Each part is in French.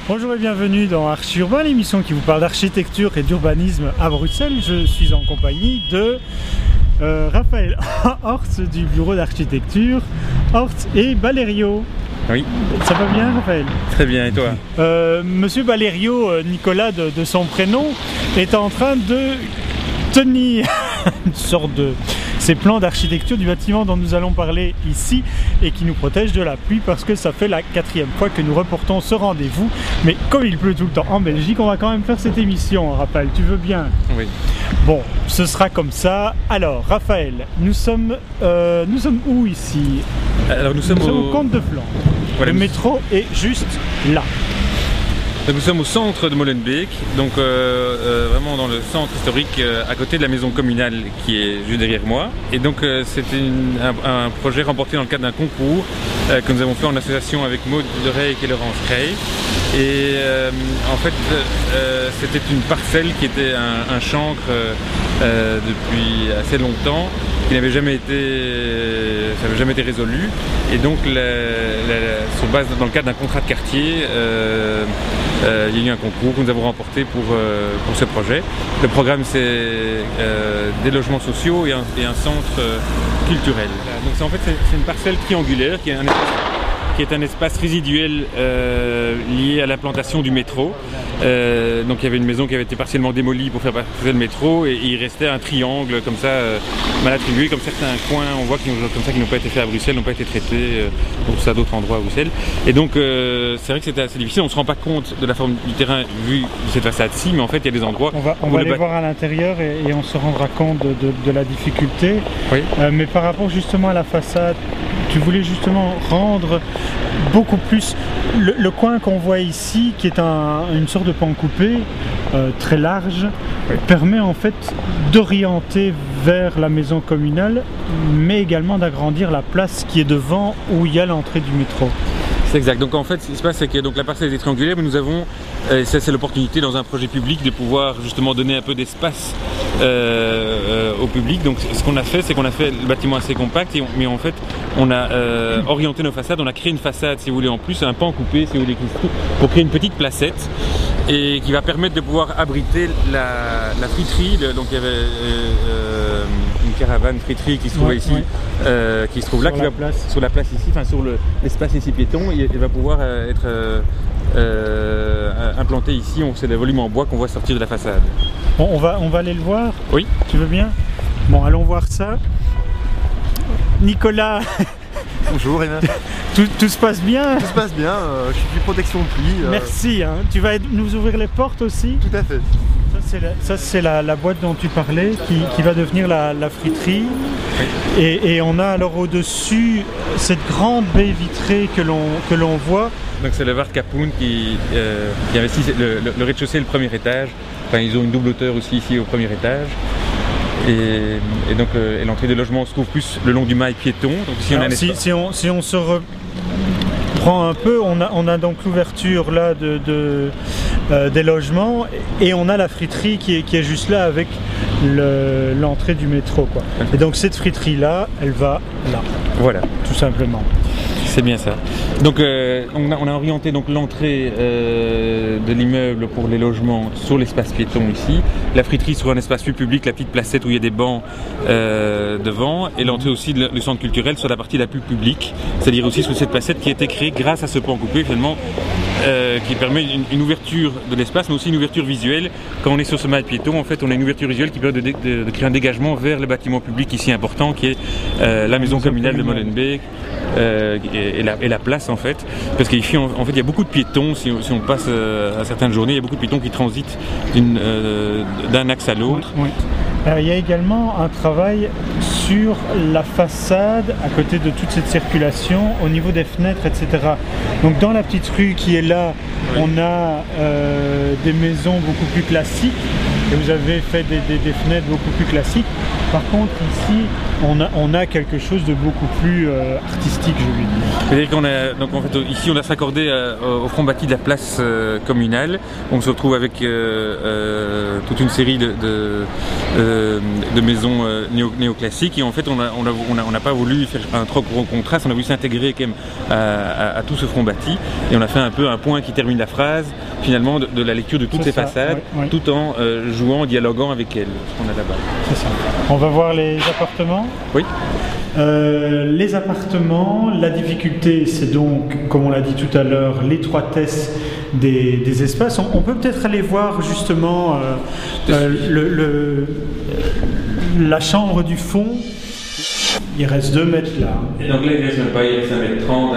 Bonjour et bienvenue dans Archi Urbain, l'émission qui vous parle d'architecture et d'urbanisme à Bruxelles. Je suis en compagnie de Raphaël Horst du bureau d'architecture Horst et Balerio. Oui. Ça va bien, Raphaël? Très bien, et toi? Monsieur Balerio, Nicolas de son prénom, est en train de tenir une sorte de ces plans d'architecture du bâtiment dont nous allons parler ici et qui nous protège de la pluie parce que ça fait la 4e fois que nous reportons ce rendez-vous. Mais comme il pleut tout le temps en Belgique, on va quand même faire cette émission, Raphaël, tu veux bien? Oui. Bon, ce sera comme ça. Alors, Raphaël, nous sommes où ici? Alors nous sommes au Comte de Flandre. Voilà, le métro est juste là. Nous sommes au centre de Molenbeek, donc vraiment dans le centre historique, à côté de la maison communale qui est juste derrière moi. Et donc c'était un projet remporté dans le cadre d'un concours que nous avons fait en association avec Maud de Reyck et Laurence Rey. Et en fait c'était une parcelle qui était un chancre depuis assez longtemps, qui n'avait jamais été résolu. Et donc sur base, dans le cadre d'un contrat de quartier, il y a eu un concours que nous avons remporté pour ce projet. Le programme, c'est des logements sociaux et un centre culturel. Donc en fait c'est une parcelle triangulaire qui est un espace résiduel lié à l'implantation du métro. Donc il y avait une maison qui avait été partiellement démolie pour faire passer le métro et il restait un triangle comme ça mal attribué, comme certains coins on voit qui n'ont pas été faits à Bruxelles, n'ont pas été traités pour ça d'autres endroits à Bruxelles. Et donc c'est vrai que c'était assez difficile, on ne se rend pas compte de la forme du terrain vu cette façade-ci, mais en fait il y a des endroits... On va aller voir à l'intérieur et on se rendra compte de la difficulté. Oui. Mais par rapport justement à la façade, tu voulais justement rendre beaucoup plus le coin qu'on voit ici, qui est une sorte de pan coupé très large, oui, permet en fait d'orienter vers la maison communale, mais également d'agrandir la place qui est devant où il y a l'entrée du métro. C'est exact. Donc en fait, ce qui se passe, c'est que donc, la parcelle est triangulaire, mais nous avons, c'est l'opportunité dans un projet public de pouvoir justement donner un peu d'espace au public. Donc ce qu'on a fait, c'est qu'on a fait le bâtiment assez compact, mais en fait, on a orienté nos façades, on a créé une façade, si vous voulez, en plus, un pan coupé, si vous voulez, pour créer une petite placette et qui va permettre de pouvoir abriter la friterie. Donc il y avait une caravane friterie qui se trouvait ici, qui se trouve là, sur la place ici, enfin sur l'espace ici piéton. Il va pouvoir être implanté ici. C'est des volumes en bois qu'on voit sortir de la façade. Bon, on va aller le voir. Oui. Tu veux bien? Bon, allons voir ça. Nicolas. Bonjour Emma. Tout se passe bien? Tout se passe bien, je suis protection de pluie. Merci, hein. Tu vas nous ouvrir les portes aussi? Tout à fait. Ça c'est la boîte dont tu parlais qui va devenir la friterie. Oui. Et on a alors au-dessus cette grande baie vitrée que l'on voit. Donc c'est le Vard Kapoen qui investit le rez-de-chaussée et le premier étage. Enfin, ils ont une double hauteur aussi ici au premier étage. Et donc l'entrée des logements se trouve plus le long du mail piéton. Donc ici, alors, si on se reprend un peu, on a donc l'ouverture là des logements et on a la friterie qui est juste là avec l'entrée du métro, quoi. Et donc cette friterie là, elle va là. Voilà, tout simplement. C'est bien ça. Donc on a orienté donc l'entrée de l'immeuble pour les logements sur l'espace piéton ici, la friterie sur un espace plus public, la petite placette où il y a des bancs devant, et l'entrée aussi du centre culturel sur la partie la plus publique, c'est-à-dire aussi sur cette placette qui a été créée grâce à ce pan coupé finalement, qui permet une ouverture de l'espace, mais aussi une ouverture visuelle. Quand on est sur ce mail piéton, en fait, on a une ouverture visuelle qui permet de créer un dégagement vers le bâtiment public ici important, qui est la maison communale de Molenbeek. Et la place en fait, parce qu'ici en fait il y a beaucoup de piétons, si on passe à certaines journées, il y a beaucoup de piétons qui transitent d'un axe à l'autre. Oui. Il y a également un travail sur la façade à côté de toute cette circulation au niveau des fenêtres, etc. Donc dans la petite rue qui est là, oui, on a des maisons beaucoup plus classiques et vous avez fait des fenêtres beaucoup plus classiques. Par contre ici on a quelque chose de beaucoup plus artistique, je vais dire. C'est-à-dire qu'on a, donc en fait ici on a s'accordé au front bâti de la place communale. On se retrouve avec toute une série de maisons néoclassiques, et en fait on n'a pas voulu faire un trop gros contraste, on a voulu s'intégrer quand même à tout ce front bâti, et on a fait un peu un point qui termine la phrase finalement de la lecture de toutes ces façades, tout en jouant, dialoguant avec elles, ce qu'on a là-bas. C'est ça. On va voir les appartements. Oui. Les appartements, la difficulté, c'est donc, comme on l'a dit tout à l'heure, l'étroitesse des espaces. On peut peut-être aller voir justement la chambre du fond. Il reste 2 mètres là. Et donc là, il reste même pas, il reste 1m30,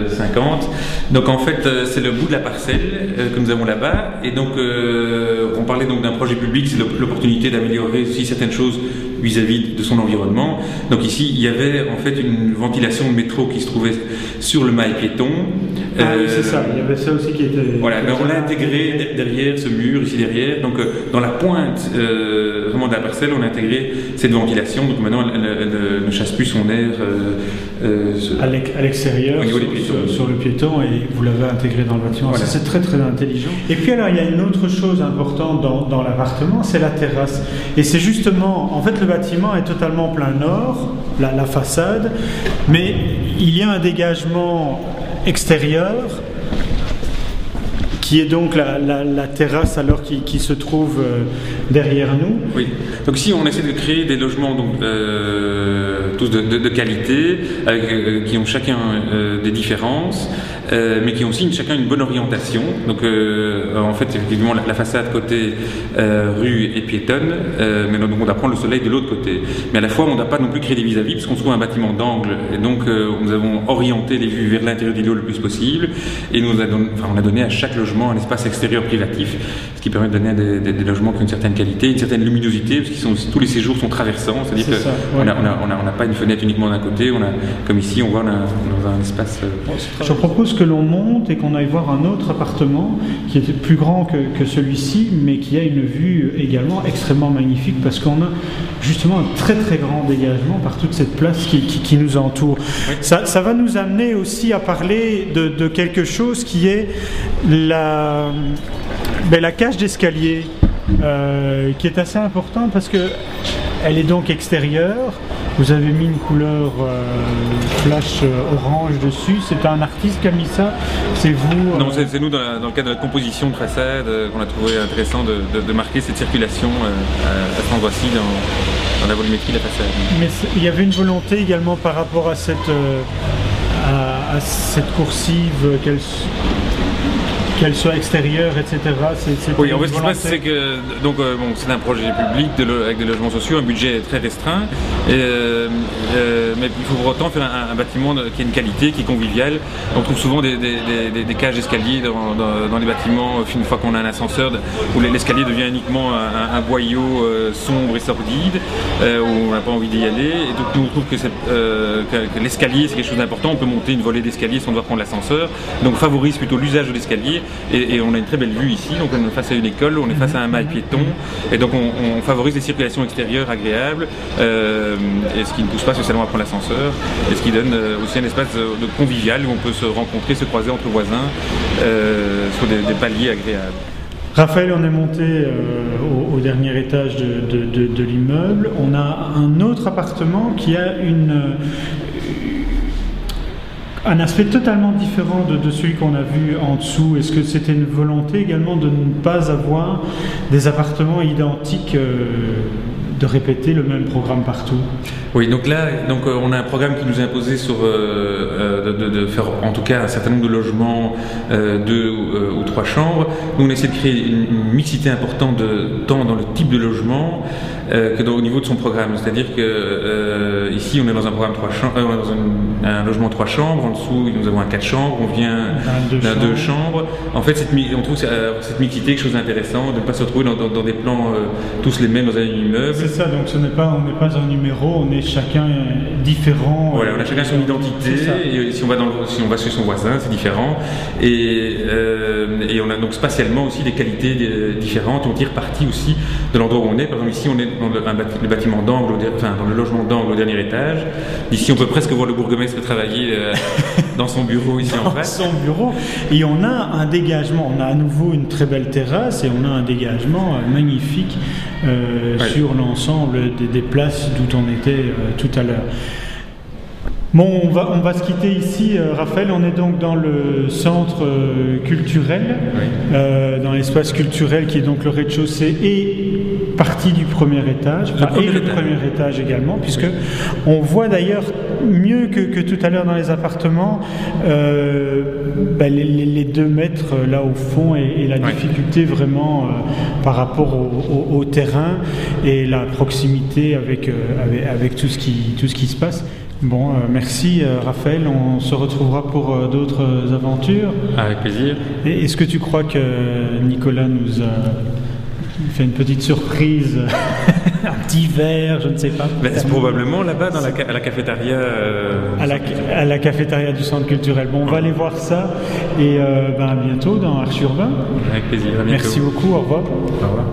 1m50. Donc en fait, c'est le bout de la parcelle que nous avons là-bas. Et donc, on parlait donc d'un projet public, c'est l'opportunité d'améliorer aussi certaines choses vis-à-vis de son environnement. Donc ici, il y avait en fait une ventilation de métro qui se trouvait sur le mail piéton. Oui, c'est ça, il y avait ça aussi qui était... Voilà, mais on l'a intégré derrière ce mur, ici derrière. Donc dans la pointe vraiment de la parcelle, on a intégré cette ventilation. Donc maintenant, elle ne chasse plus son air à l'extérieur, sur le piéton, et vous l'avez intégré dans le bâtiment. Voilà. C'est très très intelligent. Et puis alors, il y a une autre chose importante dans l'appartement, c'est la terrasse. Et c'est justement, en fait, le bâtiment est totalement plein nord, la façade, mais il y a un dégagement extérieur qui est donc la terrasse alors qui se trouve derrière nous. Oui. Donc ici on essaie de créer des logements donc, tous de qualité, qui ont chacun des différences, mais qui ont aussi chacun une bonne orientation. Donc en fait effectivement la façade côté rue est piétonne, mais donc on doit prendre le soleil de l'autre côté. Mais à la fois on ne doit pas non plus créer des vis-à-vis, parce qu'on se trouve un bâtiment d'angle, et donc nous avons orienté les vues vers l'intérieur de l'îlot le plus possible, et on a donné à chaque logement un espace extérieur privatif, ce qui permet de donner des logements qui ont une certaine qualité, une certaine luminosité, parce que tous les séjours sont traversants, c'est-à-dire qu'on n'a pas une fenêtre uniquement d'un côté, comme ici on voit on a un espace... Je propose que l'on monte et qu'on aille voir un autre appartement qui était plus grand que celui-ci, mais qui a une vue également extrêmement magnifique, parce qu'on a justement un très très grand dégagement par toute cette place qui nous entoure. Oui. Ça va nous amener aussi à parler de quelque chose qui est la cage d'escalier, qui est assez importante parce que elle est donc extérieure. Vous avez mis une couleur flash orange dessus. C'est un artiste qui a mis ça? C'est vous? Non, c'est nous dans le cadre de la composition de façade qu'on a trouvé intéressant de marquer cette circulation à cet endroit-ci dans la volumétrie de la façade. Mais il y avait une volonté également par rapport à cette coursive qu'elle soit extérieure, etc. Oui, en fait, ce qui se passe, c'est que c'est un projet public avec des logements sociaux, un budget très restreint, mais il faut pour autant faire un bâtiment qui a une qualité, qui est convivial. On trouve souvent des cages d'escalier dans les bâtiments une fois qu'on a un ascenseur, où l'escalier devient uniquement un boyau sombre et sordide, où on n'a pas envie d'y aller. Et donc nous on trouve que l'escalier c'est quelque chose d'important. On peut monter une volée d'escalier sans devoir prendre l'ascenseur, donc on favorise plutôt l'usage de l'escalier. Et on a une très belle vue ici, donc on est face à une école, on est face à un mail piéton, et donc on favorise des circulations extérieures agréables, et ce qui ne pousse pas spécialement à prendre l'ascenseur, et ce qui donne aussi un espace de convivial où on peut se rencontrer, se croiser entre voisins sur des paliers agréables. Raphaël, on est monté au dernier étage de l'immeuble. On a un autre appartement qui a un aspect totalement différent de celui qu'on a vu en dessous. Est-ce que c'était une volonté également de ne pas avoir des appartements identiques, de répéter le même programme partout? Oui, donc là, on a un programme qui nous a imposé de faire en tout cas un certain nombre de logements, 2 ou 3 chambres. Nous on essaie de créer une mixité importante tant dans le type de logement que au niveau de son programme. C'est-à-dire que ici on est dans un programme 3 chambres, on est dans un logement 3 chambres, en dessous nous avons un 4 chambres, on vient d'un 2 chambres. En fait, on trouve cette mixité quelque chose d'intéressant, de ne pas se retrouver dans des plans tous les mêmes dans un immeuble. C'est ça, donc on n'est pas un numéro, on est chacun différent. Voilà, on a chacun son identité, et si on va chez son voisin, c'est différent. Et on a donc spatialement aussi des qualités différentes, on tire parti aussi de l'endroit où on est. Par exemple, ici, on est dans le bâtiment d'angle, dans le logement d'angle au dernier étage. Ici, on peut presque voir le bourgmestre travailler dans son bureau ici en face. Dans son bureau. Et on a un dégagement. On a à nouveau une très belle terrasse et on a un dégagement magnifique sur l'ensemble des places d'où on était tout à l'heure. Bon, on va se quitter ici, Raphaël. On est donc dans le centre culturel, dans l'espace culturel qui est donc le rez-de-chaussée et partie du premier étage, le premier étage également, puisque on voit d'ailleurs mieux que tout à l'heure dans les appartements les 2 mètres là au fond et la difficulté vraiment par rapport au terrain et la proximité avec tout ce qui se passe. Bon, merci Raphaël, on se retrouvera pour d'autres aventures. Avec plaisir. Et est-ce que tu crois que Nicolas nous a fait une petite surprise, un petit verre, je ne sais pas. C'est probablement là-bas à la cafétéria. À la cafétéria du centre culturel. Bon, on va aller voir ça et à bientôt dans Arches Urbain. Avec plaisir, à bientôt. Merci beaucoup, au revoir. Au revoir.